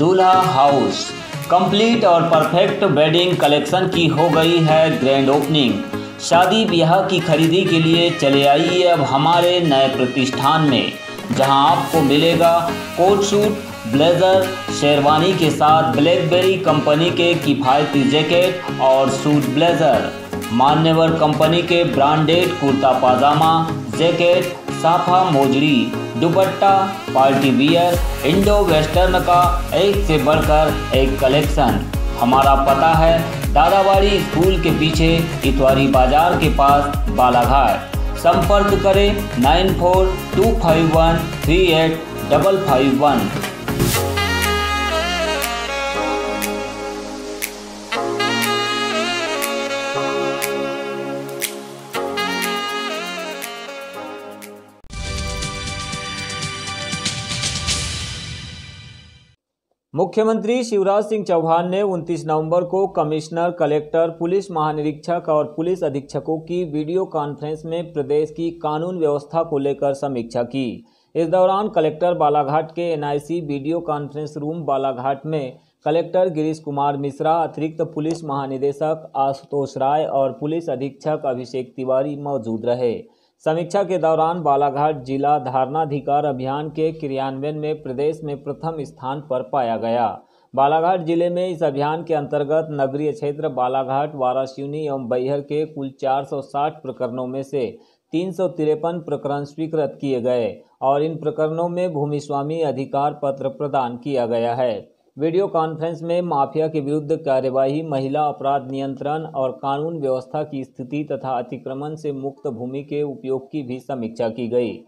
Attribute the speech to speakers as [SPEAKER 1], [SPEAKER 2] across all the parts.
[SPEAKER 1] दूल्हा house complete और perfect wedding collection की हो गई है ग्रैंड ओपनिंग। शादी ब्याह की खरीदी के लिए चले आइए अब हमारे नए प्रतिष्ठान में, जहां आपको मिलेगा कोट सूट, ब्लेजर, शेरवानी के साथ ब्लैकबेरी कंपनी के किफ़ायती जैकेट और सूट ब्लेजर, मान्यवर कंपनी के ब्रांडेड कुर्ता पाजामा, जैकेट, साफा मोजड़ी, dupatta, party wear, Indo western का एक से बढ़कर एक कलेक्शन। हमारा पता है दादाबाड़ी स्कूल के पीछे इतवारी बाजार के पास बालाघाट। संपर्क करें 9425138551। मुख्यमंत्री शिवराज सिंह चौहान ने 29 नवंबर को कमिश्नर, कलेक्टर, पुलिस महानिरीक्षक और पुलिस अधीक्षकों की वीडियो कॉन्फ्रेंस में प्रदेश की कानून व्यवस्था को लेकर समीक्षा की। इस दौरान कलेक्टर बालाघाट के NIC video conference room Balaghat में कलेक्टर गिरीश कुमार मिश्रा, अतिरिक्त पुलिस महानिदेशक आशुतोष राय और पुलिस अधीक्षक अभिषेक तिवारी मौजूद रहे। समीक्षा के दौरान बालाघाट जिला धारणाधिकार अभियान के क्रियान्वयन में प्रदेश में प्रथम स्थान पर पाया गया। बालाघाट जिले में इस अभियान के अंतर्गत नगरीय क्षेत्र बालाघाट, वारासिवनी एवं बैहर के कुल 460 प्रकरणों में से 353 प्रकरण स्वीकृत किए गए और इन प्रकरणों में भूमि स्वामी अधिकार पत्र प्रदान किया गया है। वीडियो कॉन्फ्रेंस में माफिया के विरुद्ध कार्यवाही, महिला अपराध नियंत्रण और कानून व्यवस्था की स्थिति तथा अतिक्रमण से मुक्त भूमि के उपयोग की भी समीक्षा की गई।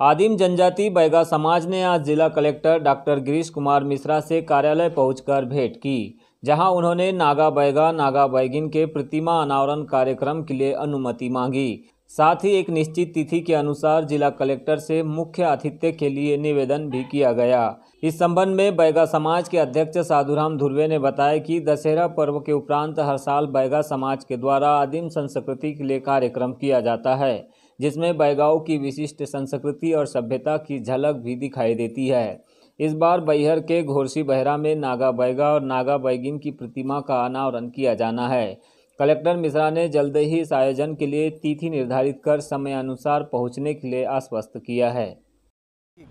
[SPEAKER 1] आदिम जनजाति बैगा समाज ने आज जिला कलेक्टर डॉक्टर गिरीश कुमार मिश्रा से कार्यालय पहुंचकर भेंट की, जहां उन्होंने नागा बैगा, नागा बैगिन के प्रतिमा अनावरण कार्यक्रम के लिए अनुमति मांगी। साथ ही एक निश्चित तिथि के अनुसार जिला कलेक्टर से मुख्य आतिथ्य के लिए निवेदन भी किया गया। इस संबंध में बैगा समाज के अध्यक्ष साधुराम धुर्वे ने बताया कि दशहरा पर्व के उपरांत हर साल बैगा समाज के द्वारा आदिम संस्कृति के लिए कार्यक्रम किया जाता है, जिसमें बैगाओं की विशिष्ट संस्कृति और सभ्यता की झलक भी दिखाई देती है। इस बार बैहर के घोरसी बहरा में नागा बैगा और नागा बैगिन की प्रतिमा का अनावरण किया जाना है। कलेक्टर मिश्रा ने जल्द ही इस आयोजन के लिए तिथि निर्धारित कर समय अनुसार पहुंचने के लिए आश्वस्त किया है।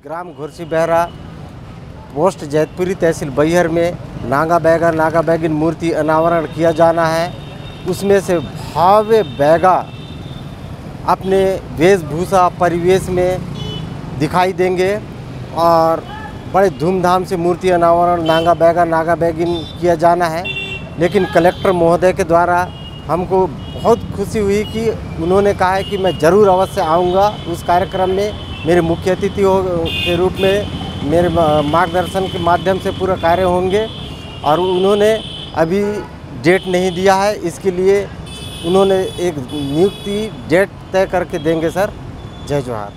[SPEAKER 2] ग्राम घोरसी बहरा, पोस्ट जैतपुरी, तहसील बैहर में नागा बैगा, नागा बैगिन मूर्ति अनावरण किया जाना है। उसमें से भव्य बैगा अपने वेशभूषा परिवेश में दिखाई देंगे और बड़े धूमधाम से मूर्ति अनावरण नागा बैगा, नागा बैगिन किया जाना है। लेकिन कलेक्टर महोदय के द्वारा हमको बहुत खुशी हुई कि उन्होंने कहा है कि मैं ज़रूर अवश्य आऊँगा उस कार्यक्रम में, मेरे मुख्य अतिथि के रूप में मेरे मार्गदर्शन के माध्यम से पूरा कार्य होंगे। और उन्होंने अभी डेट नहीं दिया है, इसके लिए उन्होंने एक नियुक्ति डेट तय करके देंगे। सर, जय जोहार।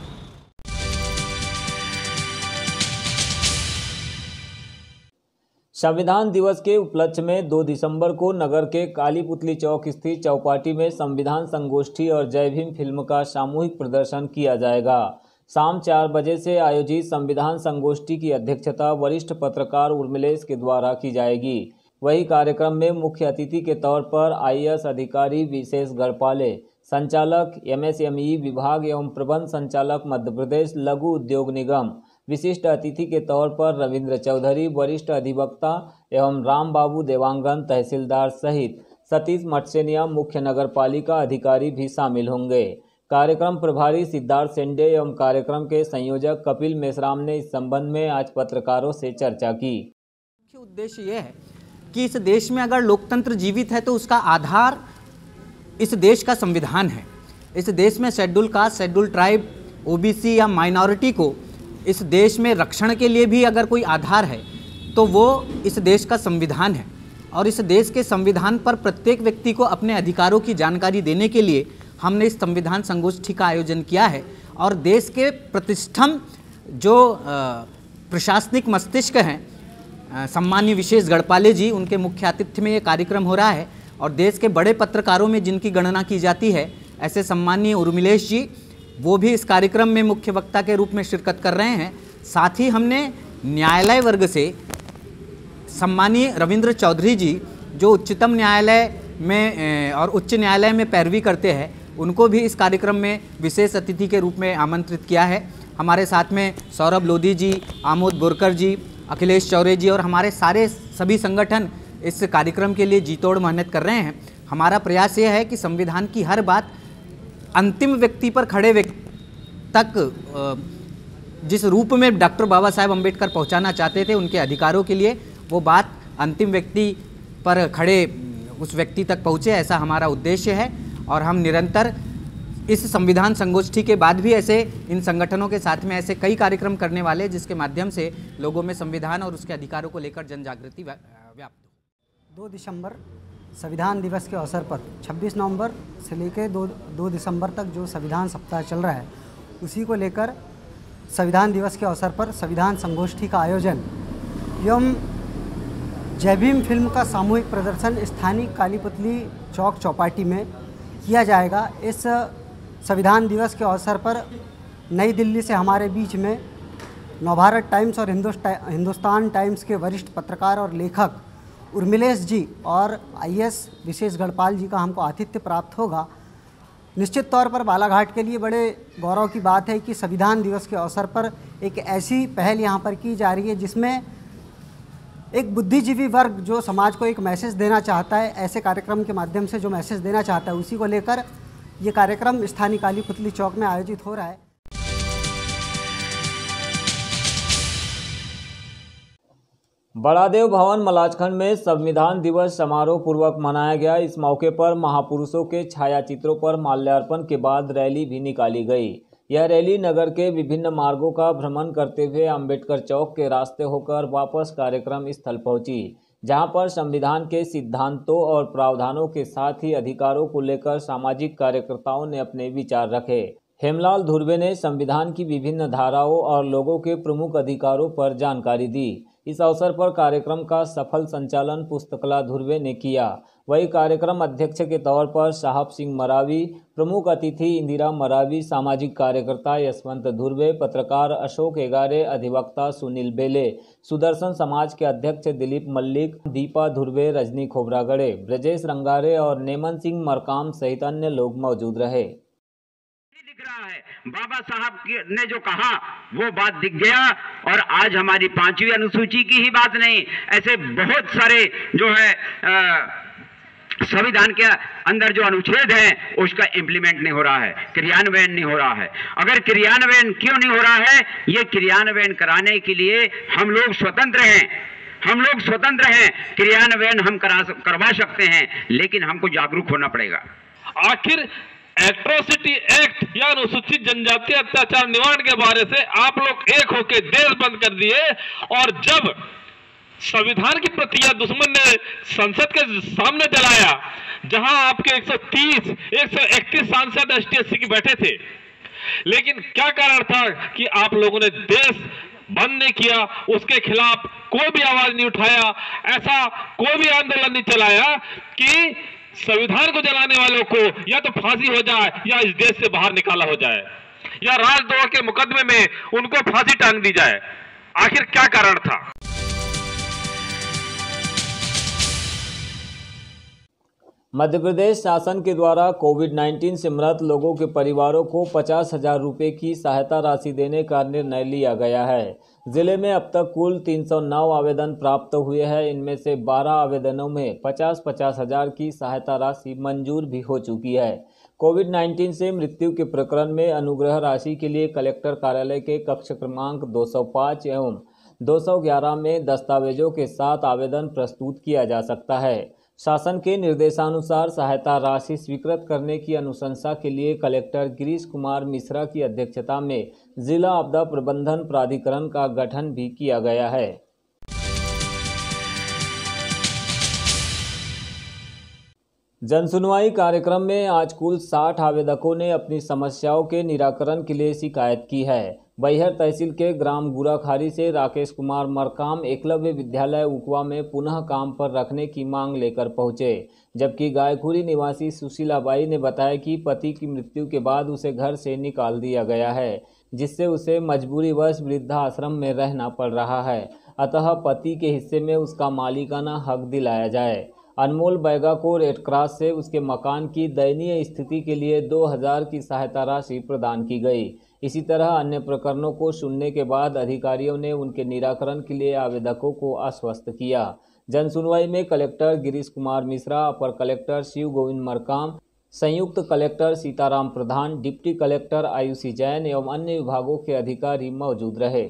[SPEAKER 1] संविधान दिवस के उपलक्ष्य में 2 दिसंबर को नगर के काली पुतली चौक स्थित चौपाटी में संविधान संगोष्ठी और जय भीम फिल्म का सामूहिक प्रदर्शन किया जाएगा। शाम 4 बजे से आयोजित संविधान संगोष्ठी की अध्यक्षता वरिष्ठ पत्रकार उर्मिलेश के द्वारा की जाएगी। वही कार्यक्रम में मुख्य अतिथि के तौर पर IAS अधिकारी विशेष गढ़पाले, संचालक MSME विभाग एवं प्रबंध संचालक मध्य प्रदेश लघु उद्योग निगम, विशिष्ट अतिथि के तौर पर रविंद्र चौधरी, वरिष्ठ अधिवक्ता एवं राम बाबू देवांगन तहसीलदार सहित सतीश मटसेनिया मुख्य नगर पालिका अधिकारी भी शामिल होंगे। कार्यक्रम प्रभारी सिद्धार्थ सेंडे एवं कार्यक्रम के संयोजक कपिल मेश्राम ने इस संबंध में आज पत्रकारों से चर्चा की।
[SPEAKER 3] मुख्य उद्देश्य यह है कि इस देश में अगर लोकतंत्र जीवित है तो उसका आधार इस देश का संविधान है। इस देश में schedule caste, schedule tribe, OBC या माइनॉरिटी को इस देश में रक्षण के लिए भी अगर कोई आधार है तो वो इस देश का संविधान है। और इस देश के संविधान पर प्रत्येक व्यक्ति को अपने अधिकारों की जानकारी देने के लिए हमने इस संविधान संगोष्ठी का आयोजन किया है। और देश के प्रतिष्ठम जो प्रशासनिक मस्तिष्क हैं, सम्मानीय विशेष गढ़पाले जी, उनके मुख्य आतिथ्य में ये कार्यक्रम हो रहा है। और देश के बड़े पत्रकारों में जिनकी गणना की जाती है, ऐसे सम्मानीय उर्मिलेश जी, वो भी इस कार्यक्रम में मुख्य वक्ता के रूप में शिरकत कर रहे हैं। साथ ही हमने न्यायालय वर्ग से सम्मानीय रविंद्र चौधरी जी, जो उच्चतम न्यायालय में और उच्च न्यायालय में पैरवी करते हैं, उनको भी इस कार्यक्रम में विशेष अतिथि के रूप में आमंत्रित किया है। हमारे साथ में सौरभ लोधी जी, आमोद बोरकर जी, अखिलेश चौरे जी और हमारे सभी संगठन इस कार्यक्रम के लिए जी तोड़ मेहनत कर रहे हैं। हमारा प्रयास ये है कि संविधान की हर बात अंतिम व्यक्ति पर खड़े व्यक्ति तक जिस रूप में डॉक्टर बाबा साहेब अम्बेडकर पहुंचाना चाहते थे उनके अधिकारों के लिए, वो बात अंतिम व्यक्ति पर खड़े उस व्यक्ति तक पहुँचे, ऐसा हमारा उद्देश्य है। और हम निरंतर इस संविधान संगोष्ठी के बाद भी ऐसे इन संगठनों के साथ में ऐसे कई कार्यक्रम करने वाले, जिसके माध्यम से लोगों में संविधान और उसके अधिकारों को लेकर जन जागृति व्याप्त हो।
[SPEAKER 4] 2 दिसंबर संविधान दिवस के अवसर पर 26 नवंबर से लेकर 2 दिसंबर तक जो संविधान सप्ताह चल रहा है, उसी को लेकर संविधान दिवस के अवसर पर संविधान संगोष्ठी का आयोजन एवं जय भीम फिल्म का सामूहिक प्रदर्शन स्थानीय कालीपुतली चौक चौपाटी में किया जाएगा। इस संविधान दिवस के अवसर पर नई दिल्ली से हमारे बीच में नवभारत टाइम्स और हिंदुस्तान टाइम्स के वरिष्ठ पत्रकार और लेखक उर्मिलेश जी और IAS विशेष गढ़पाल जी का हमको आतिथ्य प्राप्त होगा। निश्चित तौर पर बालाघाट के लिए बड़े गौरव की बात है कि संविधान दिवस के अवसर पर एक ऐसी पहल यहाँ पर की जा रही है जिसमें एक बुद्धिजीवी वर्ग जो समाज को एक मैसेज देना चाहता है, ऐसे कार्यक्रम के माध्यम से जो मैसेज देना चाहता है, उसी को लेकर ये कार्यक्रम स्थानीय कालीपुतली चौक में आयोजित हो रहा है।
[SPEAKER 1] बड़ादेव भवन मलाजखंड में संविधान दिवस समारोह पूर्वक मनाया गया। इस मौके पर महापुरुषों के छायाचित्रों पर माल्यार्पण के बाद रैली भी निकाली गई। यह रैली नगर के विभिन्न मार्गों का भ्रमण करते हुए अंबेडकर चौक के रास्ते होकर वापस कार्यक्रम स्थल पहुंची, जहां पर संविधान के सिद्धांतों और प्रावधानों के साथ ही अधिकारों को लेकर सामाजिक कार्यकर्ताओं ने अपने विचार रखे। हेमलाल धुर्वे ने संविधान की विभिन्न धाराओं और लोगों के प्रमुख अधिकारों पर जानकारी दी। इस अवसर पर कार्यक्रम का सफल संचालन पुस्तकला धुर्वे ने किया। वही कार्यक्रम अध्यक्ष के तौर पर साहब सिंह मरावी, प्रमुख अतिथि इंदिरा मरावी, सामाजिक कार्यकर्ता यशवंत धुर्वे, पत्रकार अशोक एगारे, अधिवक्ता सुनील बेले, सुदर्शन समाज के अध्यक्ष दिलीप मल्लिक, दीपा धुर्वे, रजनी खोबरागड़े, ब्रजेश रंगारे और नेमन सिंह मरकाम सहित अन्य लोग मौजूद रहे।
[SPEAKER 5] बाबा साहब ने जो कहा वो बात दिख गया, और आज हमारी 5वीं अनुसूची की ही बात नहीं, ऐसे बहुत सारे जो है संविधान के अंदर जो अनुच्छेद है उसका इम्प्लीमेंट नहीं हो रहा है, क्रियान्वयन नहीं हो रहा है। अगर क्रियान्वयन क्यों नहीं हो रहा है, ये क्रियान्वयन कराने के लिए हम लोग स्वतंत्र हैं, क्रियान्वयन हम करवा सकते हैं, लेकिन हमको जागरूक होना पड़ेगा।
[SPEAKER 6] आखिर एट्रोसिटी एक्ट या अनुसूचित जनजाति अत्याचार निवारण के बारे से आप लोग एक होकर देश बंद कर दिए, और जब संविधान की प्रतियां दुश्मन ने संसद के सामने जलाया, जहां आपके 130, 131 सांसद ST/SC के बैठे थे, लेकिन क्या कारण था कि आप लोगों ने देश बंद नहीं किया, उसके खिलाफ कोई भी आवाज नहीं उठाया, ऐसा कोई भी आंदोलन नहीं चलाया कि संविधान को जलाने वालों को या तो फांसी हो जाए या इस देश से बाहर निकाला हो जाए, या राजद्रोह के मुकदमे में उनको फांसी टांग दी जाए। आखिर क्या कारण था?
[SPEAKER 1] मध्य प्रदेश शासन के द्वारा कोविड-19 से मृत लोगों के परिवारों को 50,000 रुपये की सहायता राशि देने का निर्णय लिया गया है। जिले में अब तक कुल 309 आवेदन प्राप्त हुए हैं। इनमें से 12 आवेदनों में 50-50 हज़ार की सहायता राशि मंजूर भी हो चुकी है। कोविड-19 से मृत्यु के प्रकरण में अनुग्रह राशि के लिए कलेक्टर कार्यालय के कक्ष क्रमांक 205 एवं 211 में दस्तावेजों के साथ आवेदन प्रस्तुत किया जा सकता है। शासन के निर्देशानुसार सहायता राशि स्वीकृत करने की अनुशंसा के लिए कलेक्टर गिरीश कुमार मिश्रा की अध्यक्षता में जिला आपदा प्रबंधन प्राधिकरण का गठन भी किया गया है। जनसुनवाई कार्यक्रम में आज कुल 60 आवेदकों ने अपनी समस्याओं के निराकरण के लिए शिकायत की है। बैहर तहसील के ग्राम गुराखारी से राकेश कुमार मरकाम एकलव्य विद्यालय उकवा में पुनः काम पर रखने की मांग लेकर पहुंचे, जबकि गायखुरी निवासी सुशीलाबाई ने बताया कि पति की मृत्यु के बाद उसे घर से निकाल दिया गया है, जिससे उसे मजबूरीवश वृद्धाश्रम में रहना पड़ रहा है। अतः पति के हिस्से में उसका मालिकाना हक दिलाया जाए। अनमोल बैगा को रेड क्रॉस से उसके मकान की दयनीय स्थिति के लिए 2000 की सहायता राशि प्रदान की गई। इसी तरह अन्य प्रकरणों को सुनने के बाद अधिकारियों ने उनके निराकरण के लिए आवेदकों को आश्वस्त किया। जन सुनवाई में कलेक्टर गिरीश कुमार मिश्रा, अपर कलेक्टर शिव गोविंद मरकाम, संयुक्त कलेक्टर सीताराम प्रधान, डिप्टी कलेक्टर आयुषी जैन एवं अन्य विभागों के अधिकारी मौजूद रहे।